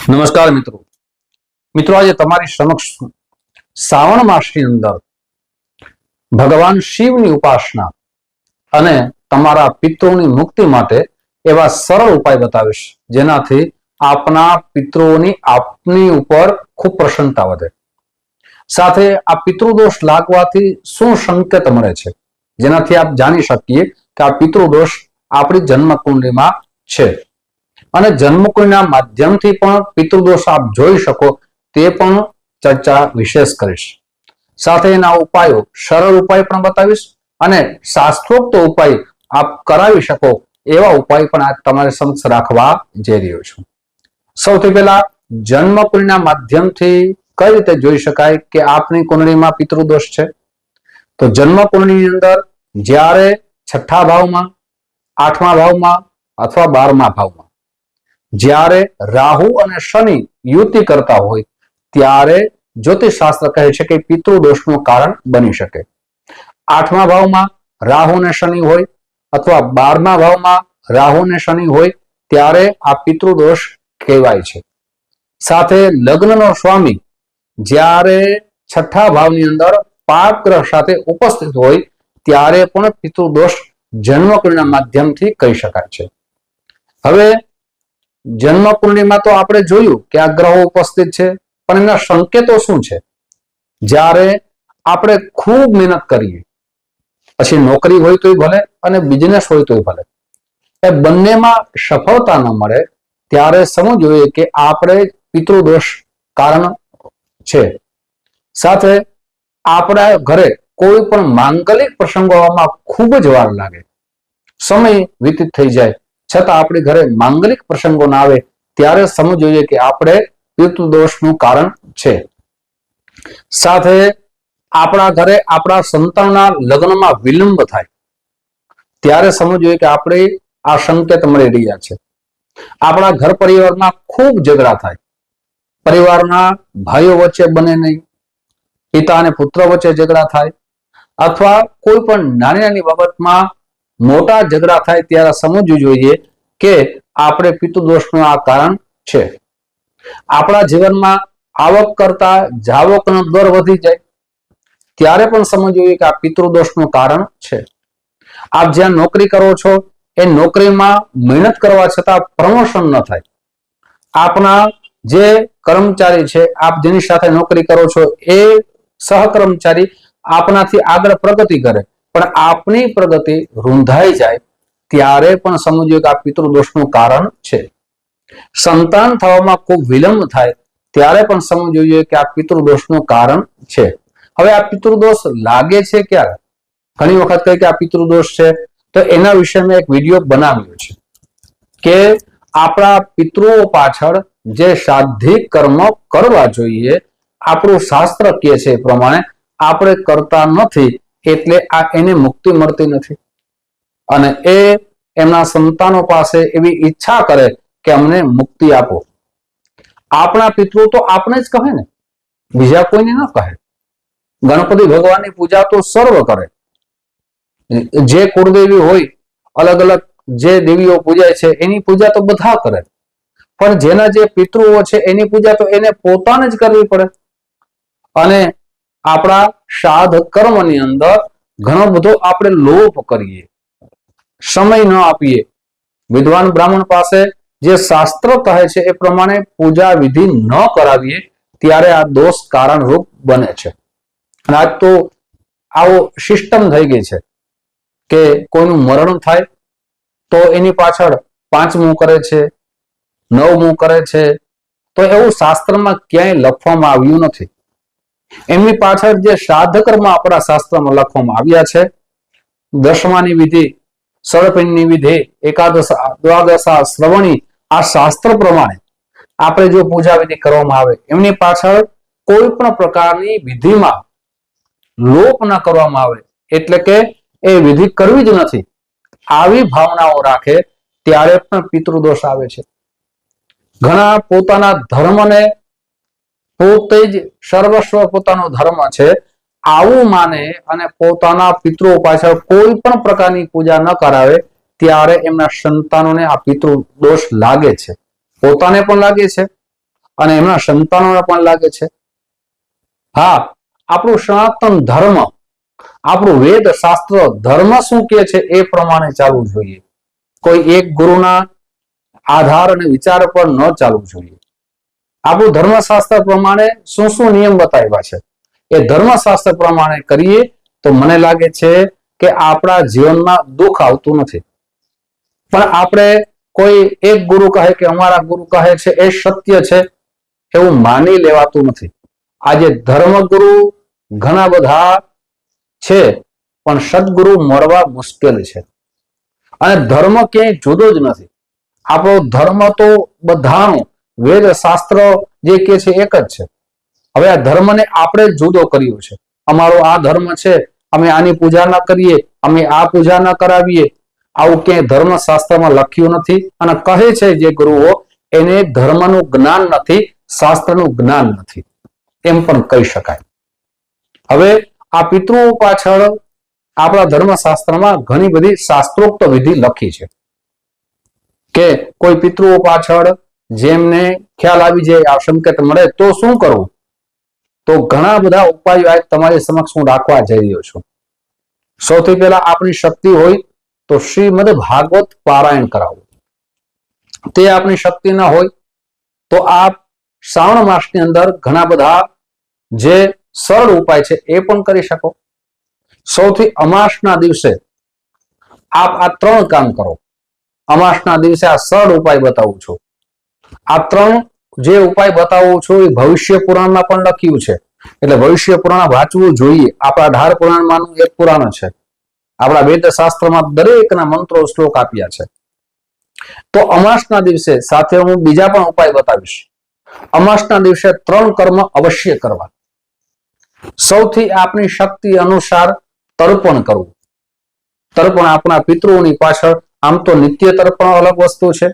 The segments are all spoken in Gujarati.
નમસ્કાર મિત્રો મિત્રો આજે તમારી સમક્ષ શ્રાવણ માસની અંદર ભગવાન શિવની ઉપાસના અને તમારા પિતૃઓની મુક્તિ માટે એવા સરળ ઉપાય બતાવીશ જેનાથી આપના પિતૃઓની આપની ઉપર ખૂબ પ્રસન્નતા વધે। સાથે આ પિતૃદોષ લાગવાથી શું સંકેત મળે છે જેનાથી આપ જાણી શકીએ કે આ પિતૃદોષ આપણી જન્મકુંડળીમાં છે અને જન્મકુંડળીના માધ્યમથી પણ પિતૃદોષ આપ જોઈ શકો તે પણ ચર્ચા વિશેષ કરીશ। સાથે એના ઉપાયો સરળ ઉપાય પણ બતાવીશ અને શાસ્ત્રોક્ત ઉપાય આપ કરાવી શકો એવા ઉપાય પણ આ તમારી સમક્ષ રાખવા જઈ રહ્યો છું। સૌથી પહેલા જન્મકુંડળીના માધ્યમથી કઈ રીતે જોઈ શકાય કે આપની કુંડળીમાં પિતૃદોષ છે? તો જન્મકુંડળીની અંદર જ્યારે 6થા ભાવમાં, 8મા ભાવમાં અથવા 12મા ભાવમાં જ્યારે રાહુ અને શનિ યુતિ કરતા હોય ત્યારે જ્યોતિષ શાસ્ત્ર કહે છે કે પિતૃદોષનું કારણ બની શકે। 8મા ભાવમાં રાહુ અને શનિ હોય અથવા 12મા ભાવમાં રાહુ અને શનિ હોય ત્યારે આ પિતૃદોષ કહેવાય છે। સાથે લગ્નનો સ્વામી જ્યારે 6થા ભાવની અંદર પાપ ગ્રહ સાથે ઉપસ્થિત હોય ત્યારે પણ પિતૃદોષ જન્મકુંડળીના માધ્યમથી કહી શકાય છે। હવે જન્મકુંડળીમાં તો આપણે જોયું કે આ ગ્રહો ઉપસ્થિત છે પણ એના સંકેતો શું છે? જ્યારે આપણે ખૂબ મહેનત કરીએ પછી નોકરી હોય તોય ભલે અને બિઝનેસ હોય તોય ભલે એ બંનેમાં સફળતા ન મળે ત્યારે સમજવું જોઈએ કે આપણે પિતૃદોષ કારણ છે। સાથે આપણા ઘરે કોઈ પણ માંગલિક પ્રસંગોમાં ખૂબ જ વાર લાગે, સમય વ્યતીત થઈ જાય છતાં આપણી ઘરે માંગલિક પ્રસંગો ના આવે ત્યારે સમજવું જોઈએ કે આપણે પિતૃદોષનું કારણ છે। સાથે આપણા ઘરે આપણા સંતાનના લગ્નમાં વિલંબ થાય ત્યારે સમજવું જોઈએ કે આપણે આ સંકેત મળી રહ્યા છે। આપણા ઘર પરિવારમાં ખૂબ ઝઘડા થાય, પરિવારના ભાઈઓ વચ્ચે બને નહીં, પિતા અને પુત્ર વચ્ચે ઝઘડા થાય અથવા કોઈ પણ નાની નાની બાબતમાં મોટા ઝઘડા થાય ત્યારે સમજવું જોઈએ કે આપણે પિતૃદોષનું આ કારણ છે। આપણા જીવનમાં આવક કરતા જાવકનો દર વધી જાય ત્યારે પણ સમજવું જોઈએ કે આ પિતૃદોષનું કારણ છે। આપ જ્યાં નોકરી કરો છો એ નોકરીમાં મહેનત કરવા છતાં પ્રમોશન ન થાય, આપના જે કર્મચારી છે, આપ જેની સાથે નોકરી કરો છો એ સહકર્મચારી આપનાથી આગળ પ્રગતિ કરે પણ આપની પ્રગતિ રૂંધાઈ જાય ત્યારે પણ સમજવું કે આ પિતૃદોષનું કારણ છે। સંતાન થવામાં ખૂબ વિલંબ થાય ત્યારે પણ સમજવું જોઈએ કે આ પિતૃદોષનું કારણ છે। હવે આ પિતૃદોષ લાગે છે ક્યારે? ઘણી વખત કહે કે આ પિતૃદોષ છે તો એના વિશે મેં એક વિડીયો બનાવ્યો છે કે આપણા પિતૃઓ પાછળ જે શ્રાદ્ધિક કર્મ કરવા જોઈએ આપણું શાસ્ત્ર કહે છે એ પ્રમાણે આપણે કરતા નથી એટલે આ એને મુક્તિ મળતી નથી અને એ એમના સંતાનો પાસે એવી ઈચ્છા કરે કે અમને મુક્તિ આપો। આપણા પિતૃ તો આપણે જ કહે ને, બીજા કોઈને ન કહે। ગણપતિ ભગવાનની પૂજા તો સર્વ કરે, જે કુળદેવી હોય અલગ અલગ જે દેવીઓ પૂજાય છે એની પૂજા તો બધા કરે પણ જેના જે પિતૃઓ છે એની પૂજા તો એને પોતાને જ કરવી પડે। અને આપણા શ્રાદ્ધ કર્મની અંદર ઘણો બધો આપણે લોભ કરીએ, સમય ન આપીએ, વિદ્વાન બ્રાહ્મણ પાસે જે શાસ્ત્ર કહે છે એ પ્રમાણે પૂજા વિધિ ન કરાવીએ ત્યારે આ દોષ કારણરૂપ બને છે। અને આજ તો આવો સિસ્ટમ થઈ ગઈ છે કે કોઈનું મરણ થાય તો એની પાછળ 5મું કરે છે, 9મું કરે છે, તો એવું શાસ્ત્રમાં ક્યાંય લખવામાં આવ્યું નથી। એમની પાછળ જે શ્રાદ્ધ કર્મ આપણા શાસ્ત્રમાં લખવામાં આવ્યા છે, 10માની વિધિ, સળપિંડની વિધિ, એકાદશા, દ્વાદશા, શ્રવણી, આ શાસ્ત્ર પ્રમાણે આપણે જો પૂજા વિધિ કરવામાં આવે એમની પાછળ કોઈ પણ પ્રકારની વિધિમાં લોપ ન કરવામાં આવે એટલે કે એ વિધિ કરવી જ નથી આવી ભાવનાઓ રાખે ત્યારે પણ પિતૃદોષ આવે છે। ઘણા પોતાના ધર્મને પોતે જ સર્વસ્વ પોતાનો ધર્મ છે આવું માને અને પોતાના પિતૃઓ પાછળ કોઈ પણ પ્રકારની પૂજા ન કરાવે ત્યારે એમના સંતાનોને આ પિતૃદોષ લાગે છે, પોતાને પણ લાગે છે અને એમના સંતાનોને પણ લાગે છે. હા, આપણું સનાતન ધર્મ, આપણું વેદ શાસ્ત્ર ધર્મ શું કહે છે એ પ્રમાણે ચાલવું જોઈએ. કોઈ એક ગુરુના આધાર અને વિચાર પર ન ચાલવું જોઈએ. આપણું ધર્મશાસ્ત્ર પ્રમાણે શું શું નિયમ બતાવ્યા છે એ ધર્મશાસ્ત્ર પ્રમાણે કરીએ તો મને લાગે છે કે આપણા જીવનમાં દુઃખ આવતું નથી. પણ આપણે કોઈ એક ગુરુ કહે કે અમારા ગુરુ કહે છે એ સત્ય છે એવું માની લેવાતું નથી. આજે ધર્મગુરુ ઘણા બધા છે પણ સદગુરુ મળવા મુશ્કેલ છે. અને ધર્મ ક્યાંય જુદો જ નથી. આપણો ધર્મ તો બધાનો વેદ શાસ્ત્ર જે કે છે એક જ છે. હવે આ ધર્મને આપણે જુદો કર્યો છે. અમારો આ ધર્મ છે, અમે આની પૂજા ના કરીએ, અમે આ પૂજા ના કરાવીએ, આવું ક્યાંય ધર્મશાસ્ત્રમાં લખ્યું નથી. અને કહે છે જે ગુરુઓ એને ધર્મનું જ્ઞાન નથી, શાસ્ત્રનું જ્ઞાન નથી એમ પણ કહી શકાય. હવે આ પિતૃઓ પાછળ આપણા ધર્મશાસ્ત્રમાં ઘણી બધી શાસ્ત્રોક્ત વિધિ લખી છે કે કોઈ પિતૃઓ પાછળ જેમને ખ્યાલ આવી જાય, આ સંકેત મળે તો શું કરવું. તો ઘણા બધા ઉપાયો આજ તમારી સમક્ષ હું રાખવા જઈ રહ્યો છું. સૌથી પહેલા આપણી શક્તિ હોય તો શ્રીમદ ભાગવત પારાયણ કરાવવું. તે આપણી શક્તિ ન હોય તો આપ શ્રાવણ માસની અંદર ઘણા બધા જે સરળ ઉપાય છે એ પણ કરી શકો. સૌથી અમાસના દિવસે આપ આ 3 કામ કરો. અમાસના દિવસે આ સરળ ઉપાય બતાવું છું. આ 3 જે ઉપાય બતાવું છું એ ભવિષ્ય પુરાણમાં પણ લખ્યું છે, એટલે ભવિષ્ય પુરાણ વાંચવું જોઈએ. આપણા ઢાર પુરાણમાંનું એક પુરાણ છે. આપણા વેદ શાસ્ત્રમાં દરેકના મંત્રો શ્લોક આપ્યા છે. તો અમાસના દિવસે સાથે હું બીજા પણ ઉપાય બતાવીશ. અમાસના દિવસે 3 કર્મ અવશ્ય કરવા. સૌથી આપણી શક્તિ અનુસાર તર્પણ કરવું. તર્પણ આપણા પિતૃઓની પાછળ આમ તો નિત્ય તર્પણ અલગ વસ્તુ છે,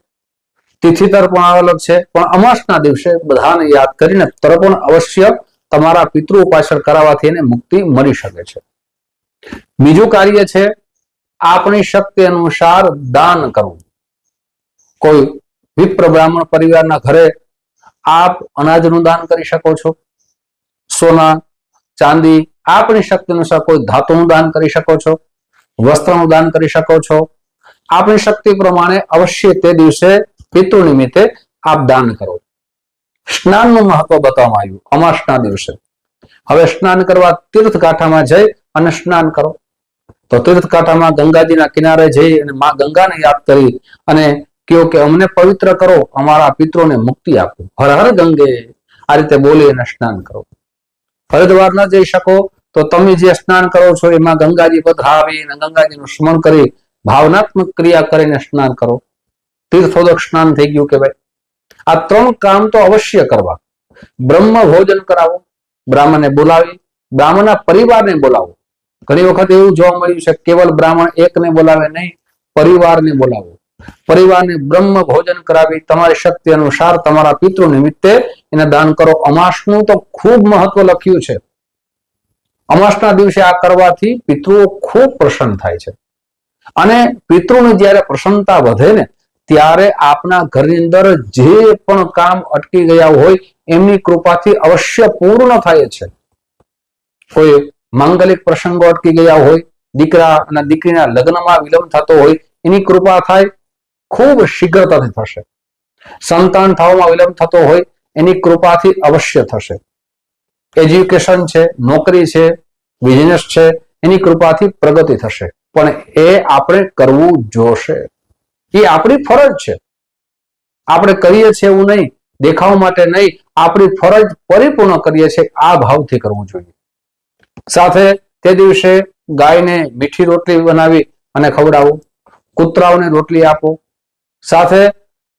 તિથિ તર્પણ અલગ છે, પણ અમાસના દિવસે બધાને યાદ કરીને તર્પણ અવશ્ય તમારા પિતૃઓ પાછળ કરાવવાથી એને મુક્તિ મળી શકે છે. બીજું કાર્ય છે આપણી શક્તિ અનુસાર દાન કરવું. કોઈ વિપ્ર બ્રાહ્મણ પરિવારના ઘરે આપ અનાજનું દાન કરી શકો છો, સોના ચાંદી આપણી શક્તિ અનુસાર કોઈ ધાતુનું દાન કરી શકો છો, વસ્ત્રનું દાન કરી શકો છો. આપણી શક્તિ પ્રમાણે અવશ્ય તે દિવસે પિતૃ નિમિત્તે આપ દાન કરો. સ્નાનનું મહત્વ બતાવવામાં આવ્યું અમાસના દિવસે. હવે સ્નાન કરવા તીર્થકાંઠામાં જઈ અને સ્નાન કરો. તો તીર્થકાંઠામાં ગંગાજીના કિનારે જઈ અને માં ગંગાને યાદ કરી અને કહો કે અમને પવિત્ર કરો, અમારા પિતૃને મુક્તિ આપો, હર હર ગંગે, આ રીતે બોલી અને સ્નાન કરો. હરિદ્વાર ન જઈ શકો તો તમે જે સ્નાન કરો છો એમાં ગંગાજી પધરાવી અને ગંગાજીનું સ્મરણ કરી ભાવનાત્મક ક્રિયા કરીને સ્નાન કરો. તીર્થોદક સ્નાન થઈ ગયું કે ભાઈ. આ 3 કામ તો અવશ્ય કરવા. બ્રહ્મ ભોજન કરાવો, બ્રાહ્મણને બોલાવી, બ્રાહ્મણના પરિવારને બોલાવો. ઘણી વખત એવું જોવા મળ્યું છે કેવલ બ્રાહ્મણ એકને બોલાવે નહીં, પરિવારને બોલાવો. પરિવારને બ્રહ્મ ભોજન કરાવી તમારી શક્તિ અનુસાર તમારા પિતૃ નિમિત્તે એને દાન કરો. અમાસનું તો ખૂબ મહત્વ લખ્યું છે. અમાસના દિવસે આ કરવાથી પિતૃઓ ખૂબ પ્રસન્ન થાય છે. અને પિતૃની જ્યારે પ્રસન્નતા વધે ને ત્યારે આપના ઘરની અંદર જે પણ કામ અટકી ગયા હોય એમની કૃપાથી અવશ્ય પૂર્ણ થાય છે. કોઈ માંગલિક પ્રસંગો અટકી ગયા હોય, દીકરા અને દીકરીના લગ્નમાં વિલંબ થતો હોય, એની કૃપા થાય, ખૂબ શીઘ્રતાથી થશે. સંતાન થવામાં વિલંબ થતો હોય એની કૃપાથી અવશ્ય થશે. એજ્યુકેશન છે, નોકરી છે, બિઝનેસ છે, એની કૃપાથી પ્રગતિ થશે. પણ એ આપણે કરવું જોશે. એ આપણી ફરજ છે. આપણે કરીએ છીએ એવું નહીં, દેખાવ માટે નહીં, આપણી ફરજ પરિપૂર્ણ કરીએ છીએ આ ભાવથી કરવું જોઈએ. સાથે તે દિવસે ગાયને મીઠી રોટલી બનાવી અને ખવડાવો, કૂતરાઓને રોટલી આપો. સાથે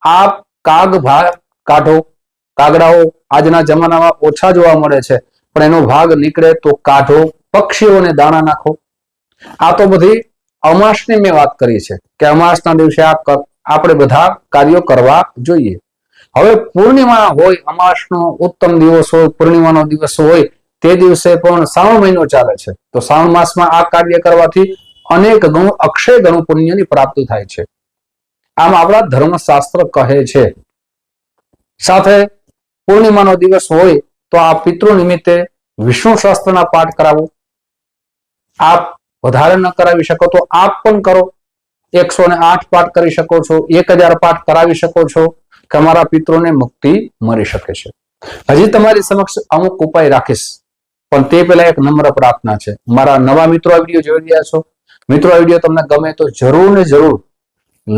આપ કાગ ભાગ કાઢો. કાગડાઓ આજના જમાનામાં ઓછા જોવા મળે છે, પણ એનો ભાગ નીકળે તો કાઢો. પક્ષીઓને દાણા નાખો. આ તો બધી અમાસની મેં વાત કરી છે કે અમાસના દિવસે આપણે બધા કાર્યો કરવા જોઈએ. હવે પૂર્ણિમા હોય, અમાસનો ઉત્તમ દિવસ હોય, પૂર્ણિમાનો દિવસ હોય, તે દિવસે પણ શ્રાવણ મહિનો ચાલે છે. તો શ્રાવણ માસમાં આ કાર્ય કરવાથી અનેક ગણું અક્ષય ગણું પુણ્યની પ્રાપ્તિ થાય છે. આમ આપણા ધર્મશાસ્ત્ર કહે છે. સાથે પૂર્ણિમાનો દિવસ હોય તો આ પિતૃ નિમિત્તે વિષ્ણુ સહસ્ત્રના પાઠ કરાવો. આપ વધારે ન કરાવી શકો તો આપ પણ કરો. 108 પાઠ કરી શકો છો, 1000 પાઠ કરાવી શકો છો કે અમારા પિતૃને મુક્તિ મળી શકે છે. હજી તમારી સમક્ષ અમુક ઉપાય રાખીશ, પણ તે પહેલા એક નમ્ર પ્રાર્થના છે. મારા નવા મિત્રો આ વિડીયો જોઈ રહ્યા છો, મિત્રો આ વિડીયો તમને ગમે તો જરૂર ને જરૂર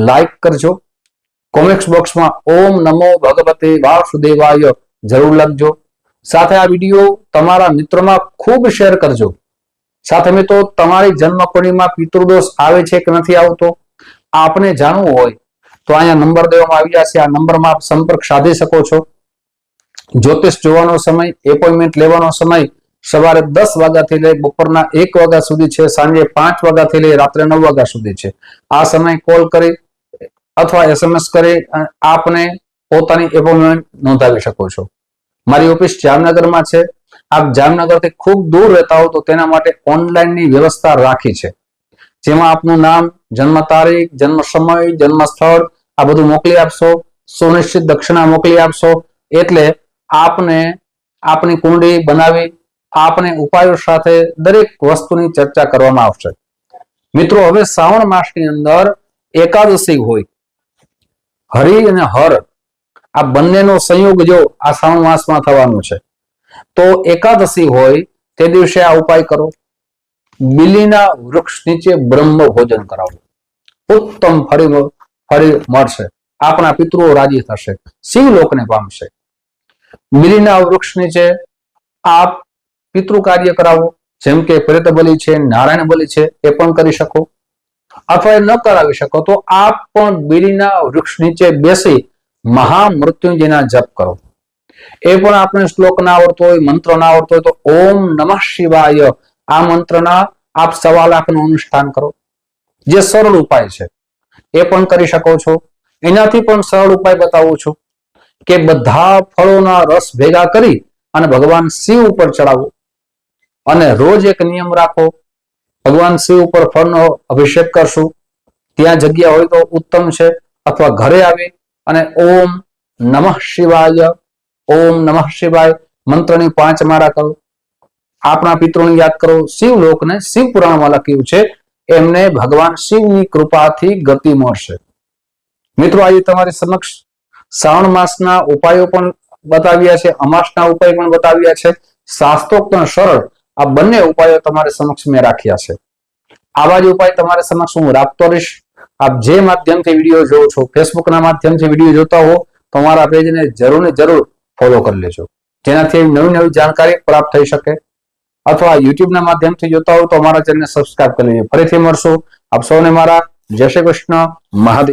લાઈક કરજો. કોમેન્ટ બોક્સમાં ઓમ નમો ભગવતે વાસુદેવાય જરૂર લખજો. સાથે આ વિડીયો તમારા મિત્રોમાં ખૂબ શેર કરજો. સાથે મિત્રો તમારી જન્મ કુંડળીમાં પિતૃદોષ આવે છે કે નથી આવતો આપને જાણવું હોય તો અહીંયા નંબર દેવામાં આવ્યા છે. આ નંબરમાં આપ સંપર્ક સાધી શકો છો. જ્યોતિષ જોવાનો સમય, એપોઇન્ટમેન્ટ લેવાનો સમય સવારે 10 વાગ્યાથી લઈ બપોરના 1 વાગ્યા સુધી છે, સાંજે 5 વાગ્યાથી લઈ રાત્રે 9 વાગ્યા સુધી છે. આ સમય કોલ કરી અથવા SMS કરી આપને પોતાની એપોઇન્ટમેન્ટ નોંધાવી શકો છો. મારી ઓફિસ જામનગરમાં છે. આપ જામનગરથી ખૂબ દૂર રહેતા હો તો તેના માટે ઓનલાઈનની વ્યવસ્થા રાખી છે, જેમાં આપનું નામ, જન્મ તારીખ, જન્મ સમય, જન્મ સ્થળ આ બધું મોકલી આપશો. સુનિશ્ચિત દક્ષિણા મોકલી આપશો એટલે આપને આપની કુંડળી બનાવી આપને ઉપાયો સાથે દરેક વસ્તુની ચર્ચા કરવામાં આવશે. મિત્રો હવે શ્રાવણ માસની અંદર એકાદશી હોય, હરિ અને હર આ બંનેનો સંયોગ જો આ શ્રાવણ માસમાં થવાનું છે તો એકાદશી હોય તે દિવસે આ ઉપાય કરો. બિલીના વૃક્ષ નીચે બ્રહ્મ ભોજન કરાવો. ઉત્તમ ફળ મળશે. આપણા પિતૃઓ રાજી થશે, શિવલોકને પામશે. બિલીના વૃક્ષ નીચે આપ પિતૃ કાર્ય કરાવો, જેમ કે પ્રેત બલિ છે, નારાયણ બલિ છે, એ પણ કરી શકો. અથવા ન કરાવી શકો તો આપ પણ બિલીના વૃક્ષ નીચે બેસી મહામૃત્યુંજયના જપ કરો. એ પણ આપણે શ્લોક ના આવડતો હોય, મંત્ર ના આવડતો હોય તો ઓમ નમઃ શિવાય આ મંત્રના આપ 1.25 લાખનું અનુષ્ઠાન કરો. જે સરળ ઉપાય છે એ પણ કરી શકો છો. એનાથી પણ સરળ ઉપાય બતાવું છું કે બધા ફળોના રસ ભેગા કરી અને ભગવાન શિવ ઉપર ચડાવો અને રોજ એક નિયમ રાખો, ભગવાન શિવ ઉપર ફળનો અભિષેક કરશું. ત્યાં જગ્યા હોય તો ઉત્તમ છે, અથવા ઘરે આવી અને ઓમ નમઃ શિવાય ઓમ નમઃ શિવાય મંત્રની 5 માળા કરો. આપણા પિતૃને યાદ કરો. શિવલોકને શિવ પુરાણમાં લખ્યું છે એમને ભગવાન શિવની કૃપાથી ગતિ મળશે. મિત્રો આજે તમારી સમક્ષ શ્રાવણ માસના ઉપાયો પણ બતાવ્યા છે, અમાસના ઉપાય પણ બતાવ્યા છે, શાસ્ત્રોક્ત અને સરળ આ બંને ઉપાયો તમારી સમક્ષ મેં રાખ્યા છે. આવા જ ઉપાય તમારી સમક્ષ હું રાખતો રહીશ. આપ જે માધ્યમથી વિડીયો જોવો છો, ફેસબુકના માધ્યમથી વિડીયો જોતા હો તો અમારા પેજને જરૂર ને જરૂર ફોલો કરી લેજો, જેનાથી નવી નવી જાણકારી પ્રાપ્ત થઈ શકે. અથવા યુટ્યુબના માધ્યમથી જોતા હો તો અમારા ચેનલને સબસ્ક્રાઇબ કરી લેજો. ફરીથી મળશું. આપ સૌને મારા જય શ્રી કૃષ્ણ, મહાદેવ.